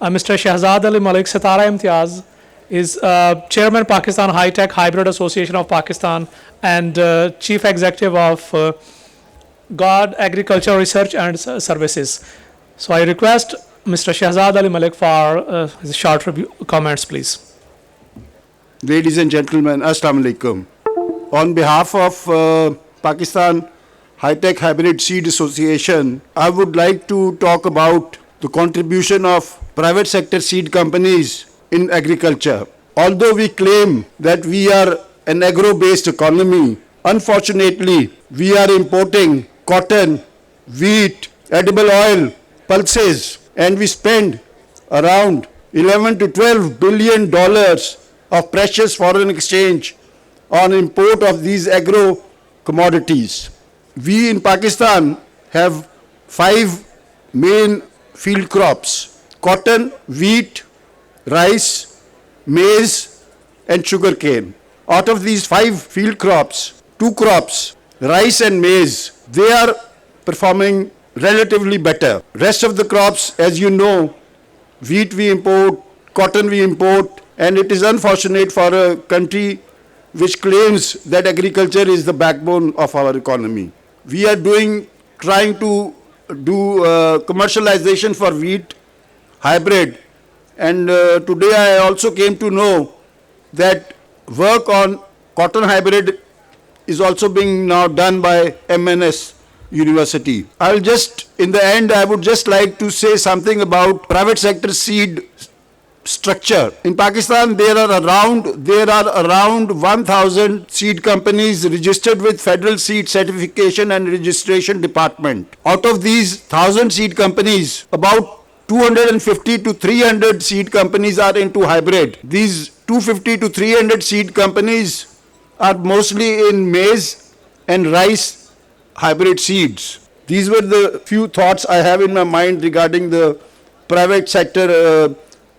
Mr. Shahzad Ali Malik Sitara Imtiaz is Chairman Pakistan High Tech Hybrid Association of Pakistan and Chief Executive of God Agriculture Research and Services. So I request Mr. Shahzad Ali Malik for his short review comments, please. Ladies and gentlemen, Assalamu alaikum. On behalf of Pakistan High Tech Hybrid Seed Association, I would like to talk about the contribution of private sector seed companies in agriculture. Although we claim that we are an agro-based economy, unfortunately, we are importing cotton, wheat, edible oil, pulses, and we spend around $11 to $12 billion of precious foreign exchange on import of these agro commodities. We in Pakistan have 5 main field crops: cotton, wheat, rice, maize, and sugarcane. Out of these 5 field crops, 2 crops, rice and maize, they are performing relatively better. Rest of the crops, as you know, wheat we import, cotton we import, and it is unfortunate for a country which claims that agriculture is the backbone of our economy. We are trying to do commercialization for wheat hybrid, and today I also came to know that work on cotton hybrid is also being now done by MNS University. In the end, I would just like to say something about private sector seed structure. In Pakistan, there are around 1,000 seed companies registered with Federal Seed Certification and Registration Department. Out of these 1,000 seed companies, about 250 to 300 seed companies are into hybrid. These 250 to 300 seed companies are mostly in maize and rice hybrid seeds. These were the few thoughts I have in my mind regarding the private sector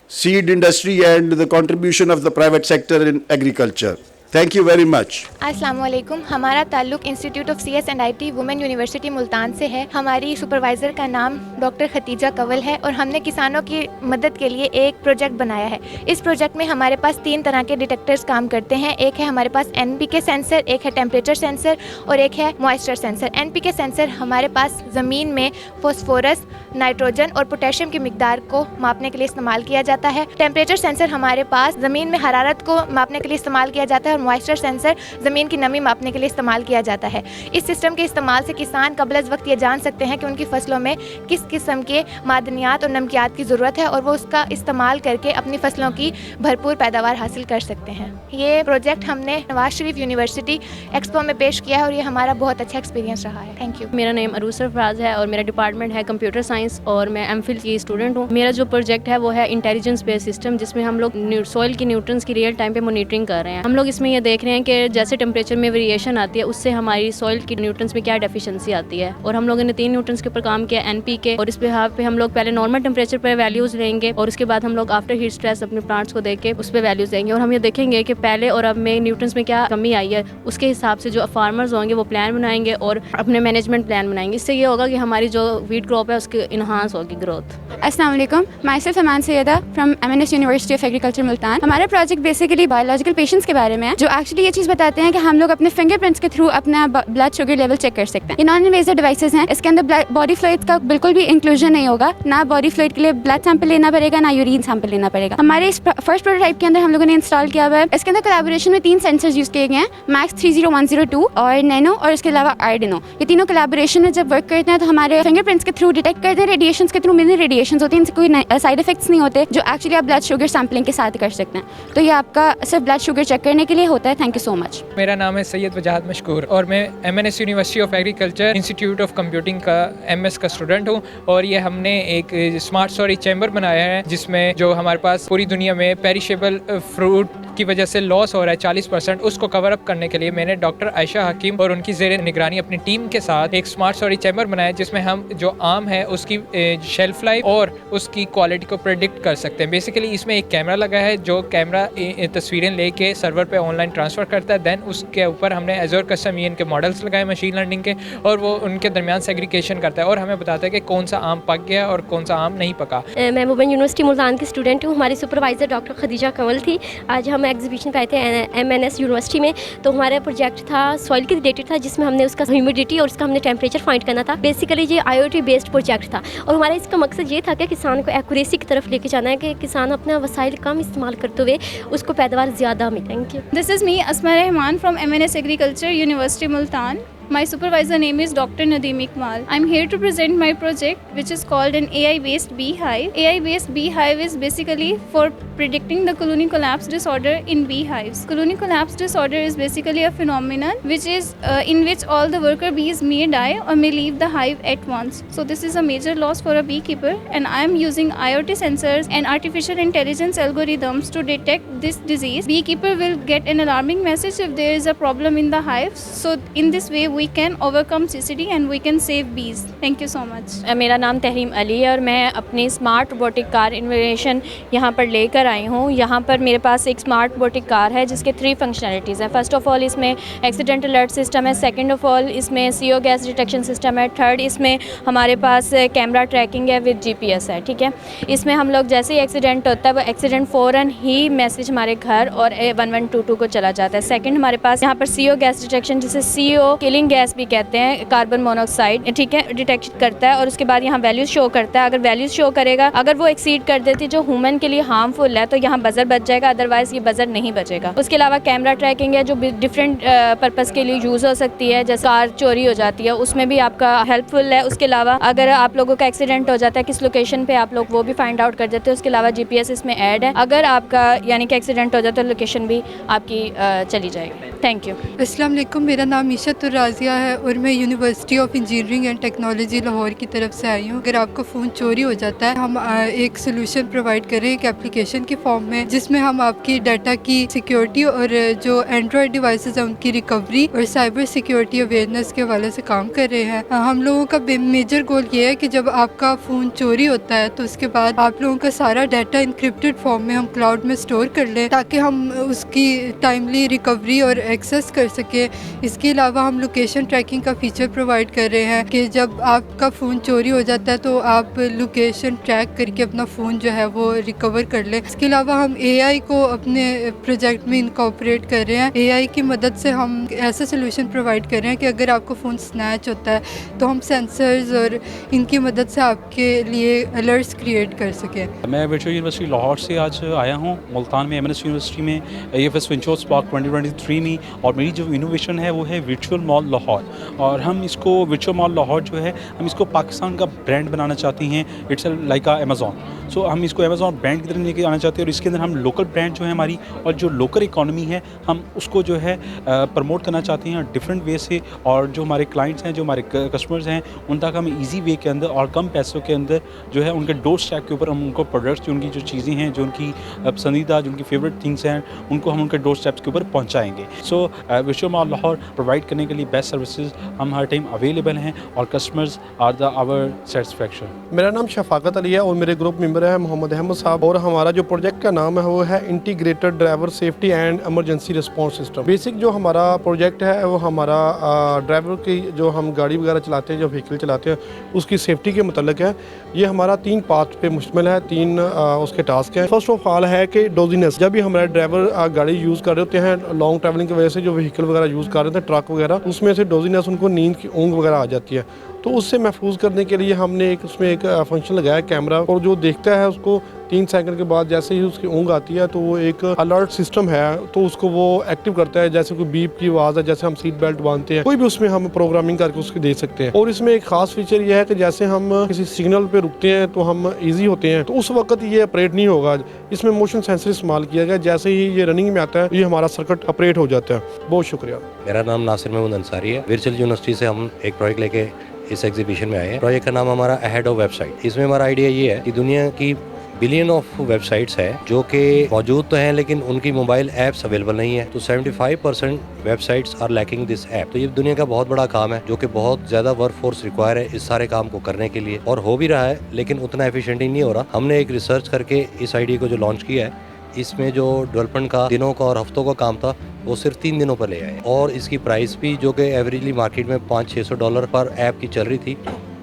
seed industry and the contribution of the private sector in agriculture. Thank you very much. अस्सलाम वालेकुम। हमारा ताल्लुक़ institute of CS&IT women university Multan से है। हमारी supervisor का नाम doctor Khadija Kanwal है और हमने किसानों की मदद के लिए एक प्रोजेक्ट बनाया है। इस प्रोजेक्ट में हमारे पास 3 तरह के डिटेक्टर्स काम करते हैं। एक है हमारे पास NPK सेंसर, एक है टेम्परेचर सेंसर और एक है मॉइस्चर सेंसर। NPK सेंसर हमारे पास ज़मीन में फॉस्फोरस, नाइट्रोजन और पोटेशियम की मिकदार को मापने के लिए इस्तेमाल किया जाता है। टेम्परेचर सेंसर हमारे पास ज़मीन में हरारत को मापने के लिए इस्तेमाल किया जाता है और मॉइस्चर सेंसर ज़मीन की नमी मापने के लिए इस्तेमाल किया जाता है। इस सिस्टम के इस्तेमाल से किसान कबल अज़ वक्त ये जान सकते हैं कि उनकी फसलों में किस किस्म के मादनियात और नमकियात की ज़रूरत है और वो उसका इस्तेमाल करके अपनी फसलों की भरपूर पैदावार हासिल कर सकते हैं। ये प्रोजेक्ट हमने नवाज शरीफ यूनिवर्सिटी एक्सपो में पेश किया है और ये हमारा बहुत अच्छा एक्सपीरियंस रहा है। Thank you. मेरा नेम अरूज सरफराज है और मेरा डिपार्टमेंट है कंप्यूटर साइंस और मैं MPhil की स्टूडेंट हूँ। मेरा जो प्रोजेक्ट है वो है इंटेलिजेंस बेस्ड सिस्टम, जिसमें हम लोग सॉइल की न्यूट्रिएंट्स की रियल टाइम पे मॉनिटरिंग कर रहे हैं। हम लोग इसमें ये देख रहे हैं कि जैसे टेम्परेचर में वेरिएशन आती है उससे हमारी सॉइल की न्यूट्रिएंट्स में क्या डेफिशिएंसी आती है। और हम लोगों ने 3 न्यूट्रिएंट्स के ऊपर काम किया, NPK, और इस पे हम लोग पहले नॉर्मल टेम्परेचर पर वैल्यूज़ लेंगे और उसके बाद हम लोग आफ्टर हीट स्ट्रेस अपने प्लांट्स को देख के उस पर वैल्यूज़ देंगे और हम ये देखेंगे कि पहले और अब में न्यूट्रिएंट्स में क्या कमी आई है। उसके हिसाब से जो फार्मर्स होंगे वो प्लान बनाएंगे और अपने मैनेजमेंट प्लान बनाएंगे। इससे ये होगा कि हमारी जो वीट क्रॉप है उसकी इन्हांस होगी ग्रोथ। अस्सलाम वालेकुम, myself Aman Syeda from MNS university of agriculture Multan. हमारा प्रोजेक्ट बेसिकली बायोलॉजिकल पेशेंट्स के बारे में है, जो एक्चुअली ये चीज़ बताते हैं कि हम लोग अपने फिंगरप्रिंट्स के थ्रू अपना ब्लड शुगर लेवल चेक कर सकते हैं। ये नॉन इन्वेसिव डिवाइसेस हैं। इसके अंदर बॉडी फ्लूइड्स का बिल्कुल भी इंक्लूजन नहीं होगा, ना बॉडी फ्लूइड के लिए ब्लड सैंपल लेना पड़ेगा, ना यूरिन सैंपल लेना पड़ेगा। हमारे इस फर्स्ट प्रोटोटाइप के अंदर हम लोगों ने इंस्टॉल किया हुआ है। इसके अंदर कोलैबोरेशन में 3 सेंसर्स यूज़ किए गए हैं, मैक्स 30102 और नैनो और इसके अलावा आर्डिनो। ये तीनों कोलैबोरेशन में जब वर्क करते हैं तो हमारे फिंगरप्रिंट्स के थ्रू डिटेक्ट करते हैं रेडिएशंस के थ्रू। मिनी रेडिएशंस होते हैं, इनसे कोई साइड इफेक्ट्स नहीं होते, जो एक्चुअली आप ब्लड शुगर सैंपलिंग के साथ कर सकते हैं। तो ये आपका सिर्फ ब्लड शुगर चेक करने के लिए होता है। Thank you so much. मेरा नाम है सैयद वजाहत मशकूर और मैं MNS university of agriculture institute of computing का MS का स्टूडेंट हूँ। और ये हमने एक स्मार्ट स्टोरेज चैम्बर बनाया है जिसमें जो हमारे पास पूरी दुनिया में पेरिशेबल फ्रूट की वजह से लॉस हो रहा है 40%, उसको कवर अप करने के लिए मैंने डॉक्टर आयशा हकीम और उनकी ज़ेर निगरानी अपनी टीम के साथ एक स्मार्ट स्टोरेज चैम्बर बनाया, जिसमें हम जो आम है उसकी शेल्फ लाइफ और उसकी क्वालिटी को प्रेडिक्ट कर सकते हैं। बेसिकली इसमें एक कैमरा लगा है, जो कैमरा तस्वीरें लेके सर्वर पे ऑनलाइन ट्रांसफ़र करता है। दैन उसके ऊपर हमने एज़ोर कस्टम के मॉडल्स लगाए मशीन लर्निंग के, और वो उनके दरमियान सेग्रीगेशन करता है और हमें बताता है कि कौन सा आम पक गया और कौन सा आम नहीं पका। मैं वुमेन यूनिवर्सिटी मुल्तान की स्टूडेंट हूँ। हमारी सुपरवाइज़र डॉक्टर खदीजा कंवल थी। आज हम एग्जीबिशन पे आए थे MNS यूनिवर्सिटी में, तो हमारा प्रोजेक्ट था सॉइल के रिलेटेड था, जिसमें हमने उसका ह्यूमिडिटी और उसका हमने टेम्परेचर फाइंड करना था। बेसिकली ये IoT बेस्ड प्रोजेक्ट था और हमारा इसका मकसद ये था कि किसान को एक्यूरेसी की तरफ लेके जाना है, कि किसान अपना वसाइल कम इस्तेमाल करते हुए उसको पैदावार ज़्यादा मिलेंगे। This is me, Asma Rahman from MNS Agriculture, University Multan. My supervisor name is Dr. Nadeem Iqbal. I'm here to present my project, which is called an AI-based beehive. AI-based beehive is basically for predicting the colony collapse disorder in beehives. Colony collapse disorder is basically a phenomenon which is in which all the worker bees may die or may leave the hive at once. So this is a major loss for a beekeeper, and I'm using IoT sensors and artificial intelligence algorithms to detect this disease. Beekeeper will get an alarming message if there is a problem in the hive. So in this way we can overcome CCD and we can save bees. Thank you so much. मेरा नाम तहरीम अली है और मैं अपनी smart robotic car इन्वेशन यहाँ पर लेकर आई हूँ। यहाँ पर मेरे पास एक स्मार्ट रोबोटिक कार है जिसके 3 फंक्शनलिटीज़ हैं। फर्स्ट ऑफ ऑल इसमें एक्सीडेंट अलर्ट सिस्टम है, सेकंड ऑफ ऑल इसमें CO गैस डिटेक्शन सिस्टम है, थर्ड इसमें हमारे पास कैमरा ट्रैकिंग है विद GPS है। ठीक है, इसमें हम लोग जैसे ही एक्सीडेंट होता है वो एक्सीडेंट फ़ौरन ही मैसेज हमारे घर और 1122 को चला जाता है। सेकेंड हमारे पास यहाँ पर CO गैस डिटेक्शन, जिसे CO किलिंग गैस भी कहते हैं, कार्बन मोनोऑक्साइड, ठीक है, डिटेक्ट करता है और उसके बाद यहाँ वैल्यूज शो करता है। अगर वैल्यूज शो करेगा, अगर वो एक्सीड कर देती जो ह्यूमन के लिए हार्मफुल है, तो यहाँ बजर बच जाएगा, अदरवाइज ये बजर नहीं बचेगा। उसके अलावा कैमरा ट्रैकिंग है जो डिफरेंट पर्पस के लिए यूज़ हो सकती है, जैसे कार चोरी हो जाती है उसमें भी आपका हेल्पफुल है। उसके अलावा अगर आप लोगों का एक्सीडेंट हो जाता है किस लोकेशन पे, आप लोग वो भी फाइंड आउट कर देते हैं। उसके अलावा GPS इसमें ऐड है, अगर आपका यानी कि एक्सीडेंट हो जाता है लोकेशन भी आपकी चली जाएगी। Thank you. अस्सलाम वालेकुम, मेरा नाम ईशत राजिया है और मैं university of engineering and technology Lahore की तरफ से आई हूँ। अगर आपका फ़ोन चोरी हो जाता है, हम एक सोल्यूशन प्रोवाइड कर रहे हैं एक एप्लीकेशन के फॉर्म में, जिसमें हम आपकी डाटा की सिक्योरिटी और जो एंड्रॉयड डिवाइसेस हैं उनकी रिकवरी और साइबर सिक्योरिटी अवेयरनेस के हवाले से काम कर रहे हैं। हम लोगों का मेजर गोल ये है कि जब आपका फ़ोन चोरी होता है तो उसके बाद आप लोगों का सारा डाटा इंक्रिप्टेड फॉर्म में हम क्लाउड में स्टोर कर लें, ताकि हम उसकी टाइमली रिकवरी और एक्सेस कर सकें। इसके अलावा हम लोकेशन ट्रैकिंग का फीचर प्रोवाइड कर रहे हैं कि जब आपका फ़ोन चोरी हो जाता है तो आप लोकेशन ट्रैक करके अपना फ़ोन जो है वो रिकवर कर लें। इसके अलावा हम AI को अपने प्रोजेक्ट में इनकॉर्पोरेट कर रहे हैं। AI की मदद से हम ऐसा सोल्यूशन प्रोवाइड कर रहे हैं कि अगर आपका फ़ोन स्नैच होता है तो हम सेंसर्स और इनकी मदद से आपके लिए अलर्ट्स क्रिएट कर सकें। मैं वर्चुअल यूनिवर्सिटी लाहौर से आज आया हूँ मुल्तान में MNS यूनिवर्सिटी में AFS वेंचर स्पार्क 2023 में, और मेरी जो इनोवेशन है वो है वर्चुअल मॉल लाहौर। और हम इसको वर्चुअल मॉल लाहौर जो है हम इसको पाकिस्तान का ब्रांड बनाना चाहते हैं। इट्स लाइक अमेज़ॉन, सो हम इसको अमेज़ॉन ब्रांड की तरह लेके आना चाहते हैं और इसके अंदर हम लोकल ब्रांड जो है हमारी और जो लोकल इकॉनमी है हम उसको जो है प्रमोट करना चाहते हैं डिफरेंट वे से। और जो हमारे क्लाइंट्स हैं, जो हमारे कस्टमर्स हैं, उन तक हम ईजी वे के अंदर और कम पैसों के अंदर जो है उनके डोर स्टेप के ऊपर हम उनको प्रोडक्ट्स, जो उनकी जो चीज़ें हैं, जो उनकी पसंदीदा, जो उनकी फेवरेट थिंग्स हैं, उनको हम उनके डोर स्टेप्स के ऊपर पहुँचाएँगे। So virtual mall Lahore provide करने के लिए बेस्ट सर्विसेज हम हर टाइम अवेलेबल हैं और customers are the our satisfaction. मेरा नाम शफाकत अली है और मेरे ग्रुप मेंबर है मोहम्मद अहमद साहब, और हमारा जो प्रोजेक्ट का नाम है वो है integrated driver safety and emergency response system. Basic जो हमारा प्रोजेक्ट है वो हमारा ड्राइवर की जो हम गाड़ी वगैरह चलाते हैं, जो व्हीकल चलाते हैं, उसकी सेफ्टी के मतलब है। ये हमारा 3 पार्ट पे मुश्तमिल है, 3 उसके टास्क हैं। फर्स्ट ऑफ ऑल है कि डोजीनेस, जब भी हमारे ड्राइवर गाड़ी यूज़ कर रहे होते हैं लॉन्ग ट्रैवलिंग की वजह से, जो व्हीकल वगैरह यूज़ कर रहे थे, ट्रक वगैरह, उसमें से डोजीनेस उनको नींद की ऊँग वगैरह आ जाती है। तो उससे महफूज करने के लिए हमने उसमें एक फंक्शन लगाया कैमरा, और जो देखता है उसको 3 सेकंड के बाद जैसे ही उसकी ऊँग आती है तो वो एक अलर्ट सिस्टम है, तो उसको वो एक्टिव करता है। जैसे कोई बीप की आवाज़ है, जैसे हम सीट बेल्ट बांधते हैं, कोई भी उसमें हम प्रोग्रामिंग करके उसको दे सकते हैं। और इसमें एक खास फीचर ये है कि जैसे हम किसी सिग्नल पे रुकते हैं तो हम ईजी होते हैं, तो उस वक्त ये ऑपरेट नहीं होगा। इसमें मोशन सेंसर इस्तेमाल किया गया, जैसे ही ये रनिंग में आता है ये हमारा सर्किट ऑपरेट हो जाता है। बहुत शुक्रिया। मेरा नाम नासिर महमूद अंसारी है। वर्चुअल यूनिवर्सिटी से हम एक प्रोजेक्ट लेके इस एग्जीबिशन में आए हैं। प्रोजेक्ट का नाम हमारा अहेड ऑफ वेबसाइट। इसमें हमारा आइडिया ये है कि दुनिया की बिलियन ऑफ वेबसाइट्स है जो कि मौजूद तो हैं लेकिन उनकी मोबाइल ऐप्स अवेलेबल नहीं है। तो 75% websites are lacking this app. तो ये दुनिया का बहुत बड़ा काम है जो कि बहुत ज़्यादा वर्क फोर्स रिक्वायर है इस सारे काम को करने के लिए, और हो भी रहा है लेकिन उतना एफिशिएंटली नहीं हो रहा। हमने एक रिसर्च करके इस आईडी को जो लॉन्च किया है, इसमें जो डेवलपमेंट का दिनों का और हफ्तों का काम था वो सिर्फ 3 दिनों पर ले आए, और इसकी प्राइस भी जो कि एवरेजली मार्केट में $500-600 पर ऐप की चल रही थी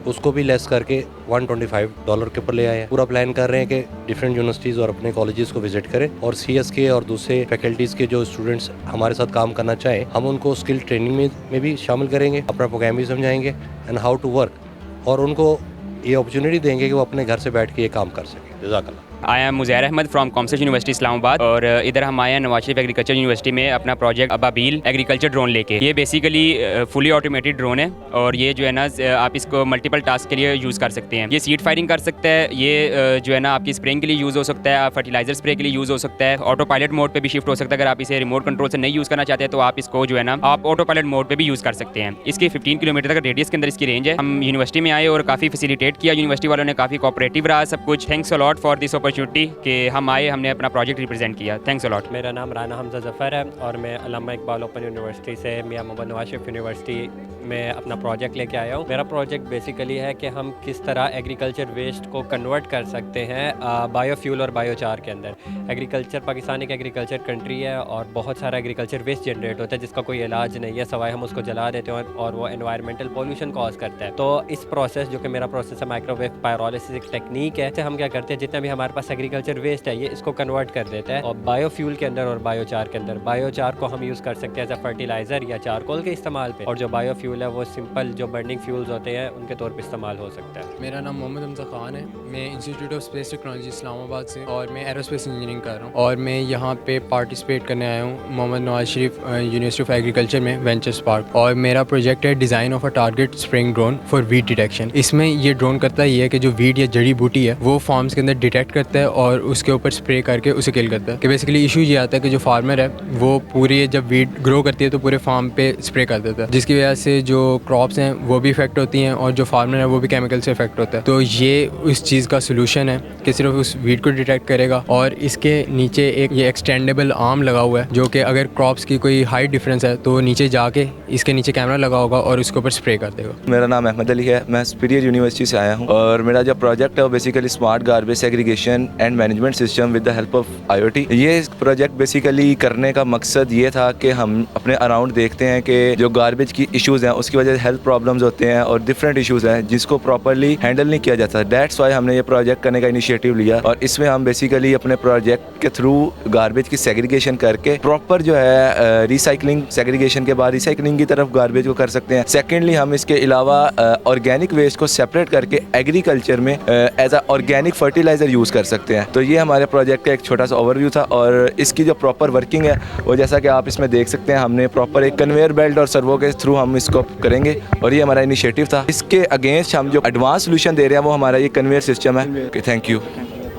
उसको भी लेस करके $125 के ऊपर ले आए हैं। पूरा प्लान कर रहे हैं कि डिफरेंट यूनिवर्सिटीज़ और अपने कॉलेजेस को विजिट करें, और CS के और दूसरे फैकल्टीज़ के जो स्टूडेंट्स हमारे साथ काम करना चाहें हम उनको स्किल ट्रेनिंग में भी शामिल करेंगे, अपना प्रोग्राम भी समझाएंगे एंड हाउ टू वर्क, और उनको ये अपॉर्चुनिटी देंगे कि वो अपने घर से बैठ के ये काम कर सकें। जज़ाकल्लाह। I am Muzair Ahmed from commerce university Islamabad, और इधर हम आए हैं नवाज शरीफ एग्रीकल्चर यूनिवर्सिटी में अपना प्रोजेक्ट अबाबील एग्रीकल्चर ड्रोन लेके। ये बेसिकली फुली ऑटोमेटेड ड्रोन है, और ये जो है ना आप इसको मल्टीपल टास्क के लिए यूज़ कर सकते हैं। ये सीड फायरिंग कर सकता है, ये जो है ना आपकी स्प्रेइंग के लिए यूज़ हो सकता है, फर्टिलाइजर स्प्रे के लिए यूज़ हो सकता है, ऑटो पायलट मोड पे भी शिफ्ट हो सकता है। अगर आप इसे रिमोट कंट्रोल से नहीं यूज़ करना चाहते तो आप इसको जो है ना आप ऑटो पायलट मोड पे भी यूज़ कर सकते हैं। इसकी 15 किलोमीटर तक रेडियस के अंदर इसकी रेंज है। हम यूनिवर्सिटी में आए और काफ़ी फैसिलिटेट किया, यूनिवर्सिटी वालों ने काफ़ी कोऑपरेटिव रहा सब कुछ। Thanks a lot for this opportunity कि हम आए, हमने अपना प्रोजेक्ट रिप्रेजेंट किया। Thanks a lot. मेरा नाम राना हमजा ज़फ़र है और मैं अल्लामा इकबाल ओपन यूनिवर्सिटी से मियां मोहम्मद नवाज शरीफ यूनिवर्सिटी में अपना प्रोजेक्ट लेके आया हूँ। मेरा प्रोजेक्ट बेसिकली है कि हम किस तरह एग्रीकल्चर वेस्ट को कन्वर्ट कर सकते हैं बायोफ्यूल और बायोचार के अंदर। एग्रीकल्चर, पाकिस्तान एक एग्रीकल्चर कंट्री है और बहुत सारा एग्रीकल्चर वेस्ट जनरेट होता है जिसका कोई इलाज नहीं है सवाए हम उसको जला देते हैं और वो एनवायरमेंटल पोल्यूशन कॉज करता है। तो इस प्रोसेस जो कि मेरा प्रोसेस है माइक्रोवेव पायरोलिसिस एक टेक्निक है, हम क्या करते हैं जितना भी हमारे पास एग्रीकल्चर वेस्ट है ये इसको कन्वर्ट कर देता है और बायोफ्यूल के अंदर और बायोचार के अंदर। बायोचार को हम यूज़ कर सकते हैं एज अ फर्टिलाइज़र या चारकोल के इस्तेमाल पे, और जो बायोफ्यूल है वो सिंपल जो बर्निंग फ्यूल्स होते हैं उनके तौर पे इस्तेमाल हो सकता है। मेरा नाम मोहम्मद हमजा खान है, मैं institute of space technology Islamabad से और मैं एरोस्पेस इंजीनियरिंग कर रहा हूँ और मैं यहाँ पे पार्टिसिपेट करने आया हूँ Mohammad Nawaz Sharif university of agriculture में वेंचर्स पार्क। और मेरा प्रोजेक्ट है design of a target spraying drone for weed detection. इसमें ये ड्रोन करता है कि जो वीड या जड़ी बूटी है वो फार्म्स के अंदर डिटेक्ट करता है और उसके ऊपर स्प्रे करके उसे किल करता है। कि बेसिकली इशू ये आता है कि जो फार्मर है वो पूरी जब वीड ग्रो करती है तो पूरे फार्म पे स्प्रे कर देता है, जिसकी वजह से जो क्रॉप्स हैं वो भी इफेक्ट होती हैं और जो फार्मर है वो भी केमिकल से इफेक्ट होता है। तो ये उस चीज़ का सोल्यूशन है कि सिर्फ उस वीड को डिटेक्ट करेगा और इसके नीचे एक ये एक्सटेंडेबल आर्म लगा हुआ है जो कि अगर क्रॉप्स की कोई हाइट डिफरेंस है तो नीचे जाके इसके नीचे कैमरा लगा होगा और उसके ऊपर स्प्रे कर देगा। मेरा नाम अहमद अली है, मैं सुपीरियर यूनिवर्सिटी से आया हूँ और मेरा जो प्रोजेक्ट है वो basically smart garbage segregation and management system with the help of IoT। ये प्रोजेक्ट बेसिकली करने का मकसद ये था कि हम अपने अराउंड देखते हैं कि जो गार्बेज की इश्यूज़ हैं उसकी वजह से हेल्थ प्रॉब्लम्स होते हैं और डिफरेंट इश्यूज़ हैं जिसको प्रॉपर्ली हैंडल नहीं किया जाता। दैट्स वाई हमने ये प्रोजेक्ट करने का इनिशिएटिव लिया और इसमें हम बेसिकली अपने प्रोजेक्ट के थ्रू गार्बेज की सेग्रीगेशन करके प्रॉपर जो है रिसाइकलिंग, सेग्रीगेशन के बाद रिसाइकलिंग की तरफ गार्बेज को कर सकते हैं। सेकेंडली हम इसके अलावा ऑर्गेनिक वेस्ट को सेपरेट करके एग्रीकल्चर में as a organic fertiliser use कर सकते हैं। तो ये हमारे प्रोजेक्ट का एक छोटा सा ओवरव्यू था और इसकी जो प्रॉपर वर्किंग है वो जैसा कि आप इसमें देख सकते हैं हमने प्रॉपर एक कन्वेयर बेल्ट और सर्वो के थ्रू हम इसको करेंगे और ये हमारा इनिशिएटिव था। इसके अगेंस्ट हम जो एडवांस सोल्यूशन दे रहे हैं वो हमारा ये कन्वेयर सिस्टम है। Thank you.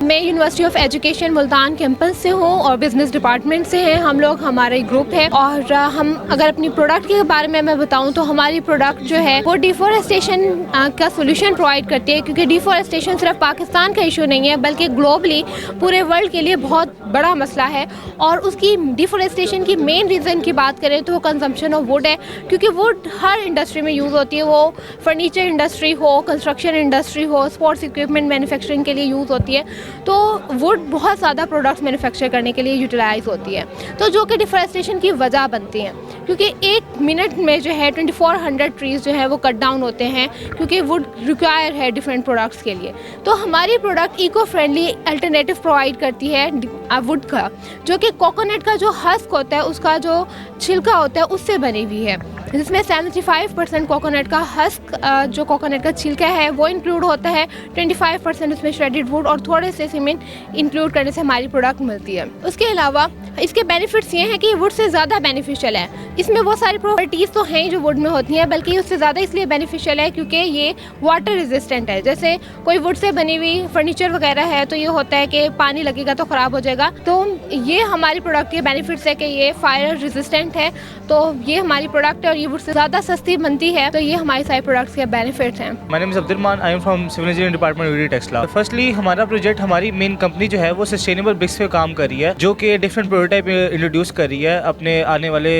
मैं university of education Multan campus से हूँ और बिज़नेस डिपार्टमेंट से हैं हम लोग, हमारा एक ग्रुप है। और हम अगर अपनी प्रोडक्ट के बारे में मैं बताऊँ तो हमारी प्रोडक्ट जो है वो डिफॉरेस्टेशन का सोल्यूशन प्रोवाइड करती है, क्योंकि डिफॉरेस्टेशन सिर्फ पाकिस्तान का इशू नहीं है बल्कि ग्लोबली पूरे वर्ल्ड के लिए बहुत बड़ा मसला है। और उसकी डिफॉरेस्टेशन की मेन रीज़न की बात करें तो वो कंजम्पशन ऑफ वुड है, क्योंकि वुड हर इंडस्ट्री में यूज़ होती है, वो फर्नीचर इंडस्ट्री हो, कंस्ट्रक्शन इंडस्ट्री हो, स्पोर्ट्स इक्विपमेंट मैन्युफैक्चरिंग के लिए यूज़ होती है। तो वुड बहुत ज़्यादा प्रोडक्ट्स मैन्युफैक्चर करने के लिए यूटिलाइज़ होती है, तो जो कि डिफॉरेस्टेशन की वजह बनती हैं, क्योंकि एक मिनट में जो है 2400 ट्रीज़ जो है वो कट डाउन होते हैं, क्योंकि वुड रिक्वायर है डिफरेंट प्रोडक्ट्स के लिए। तो हमारी product eco friendly alternative provide करती है वुड का, जो कि कोकोनट का जो हस्क होता है उसका जो छिलका होता है उससे बनी हुई है, जिसमें 75% कोकोनट का हस्क जो कोकोनट का छिलका है वो इंक्लूड होता है, 25% उसमें श्रेडेड वुड और थोड़े से सीमेंट इंक्लूड करने से हमारी प्रोडक्ट मिलती है। उसके अलावा इसके बेनिफिट्स ये हैं कि वुड से ज़्यादा बेनिफिशियल है। इसमें वो सारी प्रॉपर्टीज़ तो हैं जो वुड में होती हैं, बल्कि उससे ज़्यादा इसलिए बेनिफिशियल है क्योंकि ये वाटर रेजिस्टेंट है। जैसे कोई वुड से बनी हुई फर्नीचर वगैरह है तो ये होता है कि पानी लगेगा तो ख़राब हो जाएगा, तो ये हमारी प्रोडक्ट के बेनिफिट्स है कि ये फायर रेजिस्टेंट है। तो ये हमारी प्रोडक्ट है और हॉलीवुड से ज़्यादा सस्ती बनती है। तो ये हमारे सारे प्रोडक्ट्स के बेनिफिट्स हैं। My name is Abdulrehman, I am from civil engineering department UD Taxila. Firstly हमारा प्रोजेक्ट, हमारी मेन कंपनी जो है वो सस्टेनेबल ब्रिक्स पे काम कर रही है, जो कि डिफरेंट प्रोटोटाइप इंट्रोड्यूस कर रही है अपने आने वाले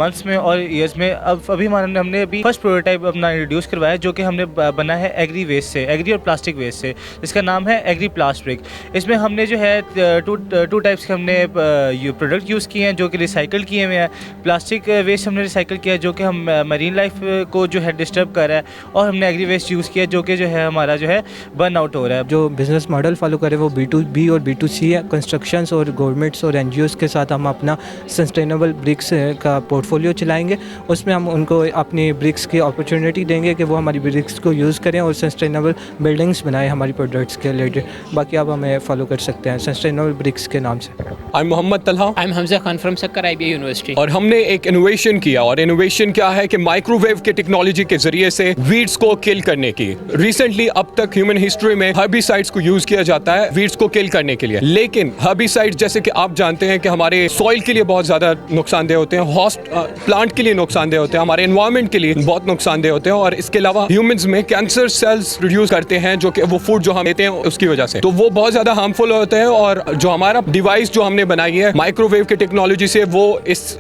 मंथ्स में और ईयर्स में। अब अभी हमने अभी फर्स्ट प्रोटोटाइप अपना इंट्रोड्यूस करवाया जो कि हमने बना है एग्री वेस्ट से, एग्री और प्लास्टिक वेस्ट से, जिसका नाम है एग्री प्लास्ट ब्रिक। इसमें हमने जो है टू टाइप्स के हमने प्रोडक्ट यूज़ किए हैं जो कि रिसाइकल किए हुए हैं। प्लास्टिक वेस्ट हमने रिसाइकल किया है जो कि हम मरीन लाइफ को जो है डिस्टर्ब कर रहा है, और हमने एग्री वेस्ट यूज़ किया जो कि जो है हमारा जो है बर्न आउट हो रहा है। जो बिज़नेस मॉडल फॉलो करे वो B2B और B2C है। कंस्ट्रक्शंस और गवर्नमेंट्स और NGOs के साथ हम अपना सस्टेनेबल ब्रिक्स का पोर्टफोलियो चलाएंगे। उसमें हम उनको अपनी ब्रिक्स की अपॉर्चुनिटी देंगे कि वो हमारी ब्रिक्स को यूज़ करें और सस्टेनेबल बिल्डिंग्स बनाएं हमारी प्रोडक्ट्स के रिलेटेड। बाकी आप हमें फॉलो कर सकते हैं सस्टेनेबल ब्रिक्स के नाम से। I am Mohammad Talha, I am Hamza Khan from Sukkur IBA university. और हमने एक इनोवेशन किया, और इनोवेशन क्या है कि माइक्रोवेव के टेक्नोलॉजी के जरिए से वीड्स को किल करने की। रिसेंटली अब तक ह्यूमन हिस्ट्री में हर्बिसाइड्स को यूज किया जाता है वीड्स को किल करने के लिए, लेकिन हर्बिसाइड्स जैसे कि आप जानते हैं कि हमारे सॉइल के लिए बहुत ज्यादा नुकसानदेह होते हैं, होस्ट प्लांट के लिए नुकसानदेह होते हैं, हमारे एनवायरनमेंट के लिए बहुत नुकसानदेह होते हैं, और इसके अलावा ह्यूमंस में कैंसर सेल्स प्रोड्यूस करते हैं जो कि वो फूड जो हम लेते हैं उसकी वजह से, तो वो बहुत ज्यादा हार्मफुल होते हैं। और जो हमारा डिवाइस जो हमने बनाई है माइक्रोवेव के टेक्नोलॉजी से, वो इस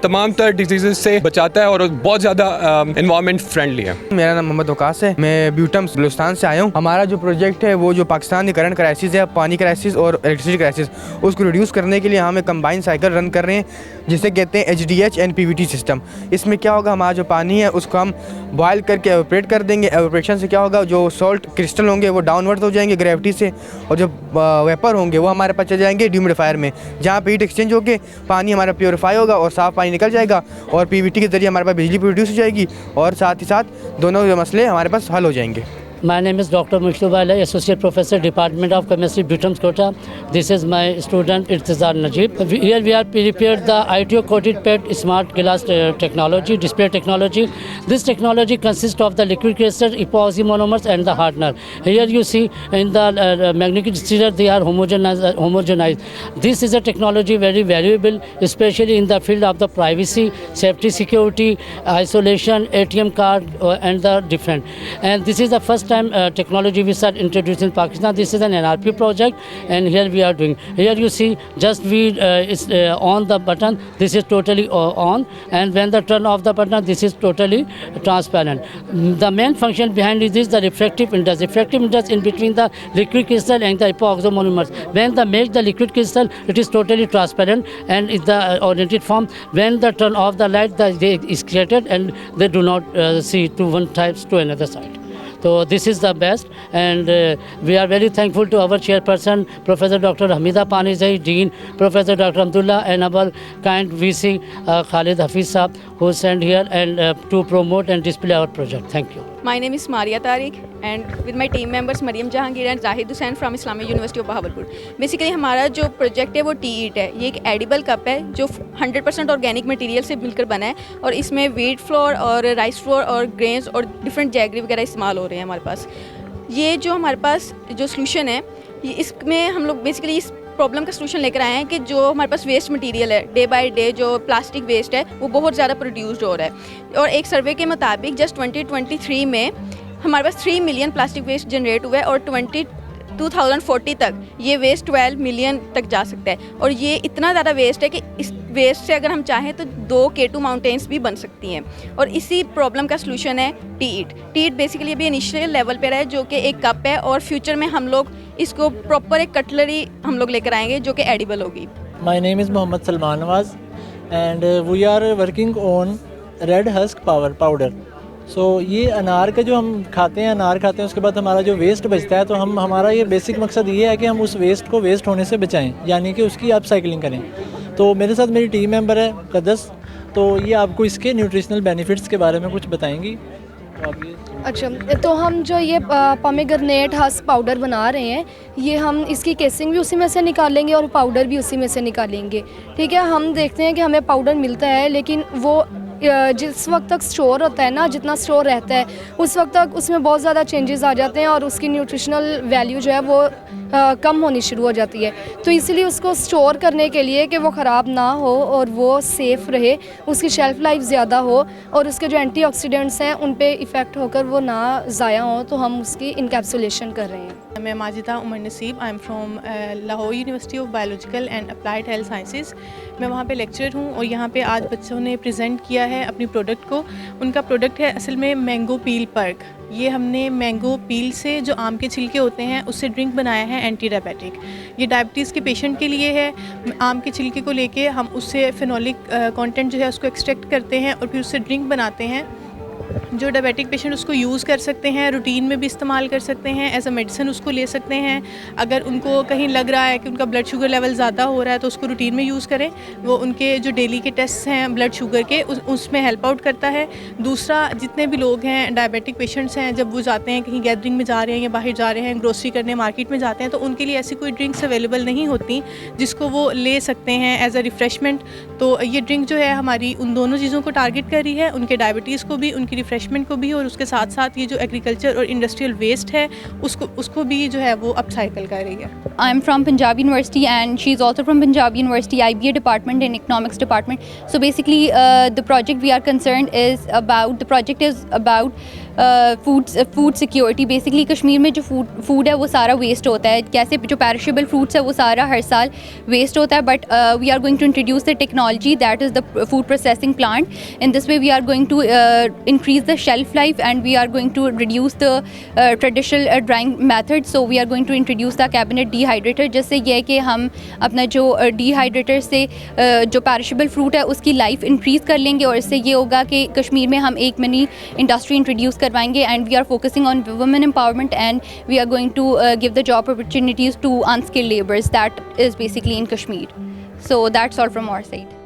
तमाम तरह डिजीजेस से बचाता है और बहुत ज्यादा एनवायरनमेंट फ्रेंडली है। मेरा नाम मोहम्मद वकास है, मैं ब्यूटम्स बलूचिस्तान से आया हूँ। हमारा जो प्रोजेक्ट है वो जो पाकिस्तान की करंट क्राइसिस है, पानी क्राइसिस और इलेक्ट्रिसिटी क्राइसिस, उसको रिड्यूस करने के लिए हम एक कंबाइन साइकिल रन कर रहे हैं जिसे कहते हैं HDH and PVT सिस्टम। इसमें क्या होगा, हमारा जो पानी है उसको हम बॉयल करके एवोपरेट कर देंगे। एवोपरेशन से क्या होगा, जो सॉल्ट क्रिस्टल होंगे वो डाउनवर्ड हो जाएंगे ग्रेविटी से, और जो वेपर होंगे वो हमारे पास चले जाएंगे ह्यूमिडिफायर में, जहाँ पे हीट एक्सचेंज होकर पानी हमारा प्योरीफाई होगा और साफ़ पानी निकल जाएगा, और PVT के जरिए हमारे पास बिजली प्रोड्यूस हो जाएगी, और साथ ही साथ दोनों मसले हमारे पास हल हो जाएंगे। My name is Dr. Mushtaba Ali, Associate Professor, Department of Chemistry, BUTAMS, Kota. This is my student Irtizar Najib. Here we are prepared the ITO coated PET smart glass technology, display technology. This technology consists of the liquid crystal, epoxy monomers and the hardener. Here you see in the magnetic strips they are homogenized. This is a technology very valuable, especially in the field of the privacy, safety, security, isolation, ATM card and the different. And this is the first time technology we start introducing in Pakistan. This is an NRP project, and here we are doing. Here you see just we is on the button. This is totally on, and when the turn off the button, this is totally transparent. The main function behind it is the refractive index. Refractive index in between the liquid crystal and the epoxy monomers. When they make the liquid crystal, it is totally transparent and is the oriented form. When the turn off the light, they is created and they do not see to one side to another side. So this is the best, and we are very thankful to our chairperson, Professor Dr. Hamida Panizai, Dean, Professor Dr. Abdullah, and our kind VC Khalid Hafiz Saab, who sent here and to promote and display our project. Thank you. My name is Maria Tariq, and with my team members Mariam Jahangir and Zahid Hussain from Islamic University of Bahawalpur. Basically हमारा जो project है वो टी-ईट है। ये एक edible cup है जो 100% organic material से मिलकर बना है, और इसमें व्हीट फ्लोर और राइस फ्लोर और ग्रेन्स और डिफरेंट जैगरी वगैरह इस्तेमाल हो रहे हैं हमारे पास। ये जो हमारे पास जो सोल्यूशन है, ये इसमें हम लोग बेसिकली इस प्रॉब्लम का सोल्यूशन लेकर आए हैं कि जो हमारे पास वेस्ट मटेरियल है डे बाय डे, जो प्लास्टिक वेस्ट है वो बहुत ज़्यादा प्रोड्यूस्ड हो रहा है, और एक सर्वे के मुताबिक जस्ट 2023 में हमारे पास 3 मिलियन प्लास्टिक वेस्ट जनरेट हुआ है, और 2040 तक ये वेस्ट 12 मिलियन तक जा सकता है। और ये इतना ज़्यादा वेस्ट है कि इस वेस्ट से अगर हम चाहें तो 2 K2 माउंटेन्स भी बन सकती हैं, और इसी प्रॉब्लम का सलूशन है टी-ईट। टी-ईट बेसिकली अभी इनिशियल लेवल पे है जो कि एक कप है, और फ्यूचर में हम लोग इसको प्रॉपर एक कटलरी हम लोग लेकर आएंगे जो कि एडिबल होगी। My name is Mohammad Salman Nawaz, and we are working on red husk powder. So ये अनार का जो हम खाते हैं, अनार खाते हैं, उसके बाद हमारा जो वेस्ट बचता है, तो हमारा ये बेसिक मकसद ये है कि हम उस वेस्ट को वेस्ट होने से बचाएं, यानी कि उसकी अपसाइक्लिंग करें। तो मेरे साथ मेरी टीम मेंबर है कदस, तो ये आपको इसके न्यूट्रिशनल बेनिफिट्स के बारे में कुछ बताएंगी। अच्छा, तो हम जो ये पोमेग्रेनेट हस्क पाउडर बना रहे हैं, ये हम इसकी केसिंग भी उसी में से निकालेंगे और पाउडर भी उसी में से निकालेंगे। ठीक है, हम देखते हैं कि हमें पाउडर मिलता है, लेकिन वो जिस वक्त तक स्टोर होता है ना, जितना स्टोर रहता है उस वक्त तक उसमें बहुत ज़्यादा चेंजेस आ जाते हैं, और उसकी न्यूट्रिशनल वैल्यू जो है वो कम होनी शुरू हो जाती है। तो इसीलिए उसको स्टोर करने के लिए कि वो ख़राब ना हो और वो सेफ़ रहे, उसकी शेल्फ़ लाइफ ज़्यादा हो और उसके जो एंटीऑक्सीडेंट्स हैं उन पे इफ़ेक्ट होकर वो ना ज़ाया हो, तो हम उसकी इनकैप्सुलेशन कर रहे हैं। मैं माजिदा उमर नसीब, आई am from Lahore university of biological and applied health sciences. मैं वहाँ पे लेक्चरर हूँ और यहाँ पे आज बच्चों ने प्रेजेंट किया है अपनी प्रोडक्ट को। उनका प्रोडक्ट है असल में मैंगो पील पर्क। ये हमने मैंगो पील से जो आम के छिलके होते हैं उससे ड्रिंक बनाया है एंटी डायबिटिक। ये डायबिटीज़ के पेशेंट के लिए है। आम के छिलके को लेके हम उससे फिनोलिक कंटेंट जो है उसको एक्सट्रैक्ट करते हैं और फिर उससे ड्रिंक बनाते हैं। जो डायबिटिक पेशेंट उसको यूज़ कर सकते हैं, रूटीन में भी इस्तेमाल कर सकते हैं, एज अ मेडिसिन उसको ले सकते हैं। अगर उनको कहीं लग रहा है कि उनका ब्लड शुगर लेवल ज़्यादा हो रहा है तो उसको रूटीन में यूज़ करें। वो उनके जो डेली के टेस्ट हैं ब्लड शुगर के उसमें हेल्प आउट करता है। दूसरा, जितने भी लोग हैं डायबिटिक पेशेंट्स हैं, जब वो जाते हैं कहीं गैदरिंग में जा रहे हैं या बाहर जा रहे हैं, ग्रोसरी करने मार्केट में जाते हैं, तो उनके लिए ऐसी कोई ड्रिंक्स अवेलेबल नहीं होती जिसको वो ले सकते हैं एज अ रिफ़्रेशमेंट। तो ये ड्रिंक जो है हमारी उन दोनों चीज़ों को टारगेट कर रही है, उनके डायबिटीज़ को भी, उनकी रिफ़्रेशमेंट को भी, और उसके साथ साथ ये जो एग्रीकल्चर और इंडस्ट्रियल वेस्ट है उसको भी जो है वो अपसाइकिल कर रही है। I am from Punjab university and she is also from Punjab university IBA department and economics department. So basically the project we are concerned is about food security. Basically Kashmir में जो फूड है वो सारा वेस्ट होता है। कैसे जो पेरिशेबल फ्रूट्स है वो सारा हर साल वेस्ट होता है, but we are going to introduce the technology that is the food processing plant. In this way we are going to increase the shelf life and we are going to reduce the traditional drying method. So we are going to introduce the cabinet dehydrator, जिससे ये है कि हम अपना जो dehydrator से जो perishable fruit है उसकी लाइफ इंक्रीज़ कर लेंगे और इससे ये होगा कि कश्मीर में हम एक मिनी इंडस्ट्री इंट्रोड्यूस करवाएंगे। And we are focusing on women empowerment and we are going to give the job opportunities to unskilled labours that is basically in Kashmir. So that's all from our side.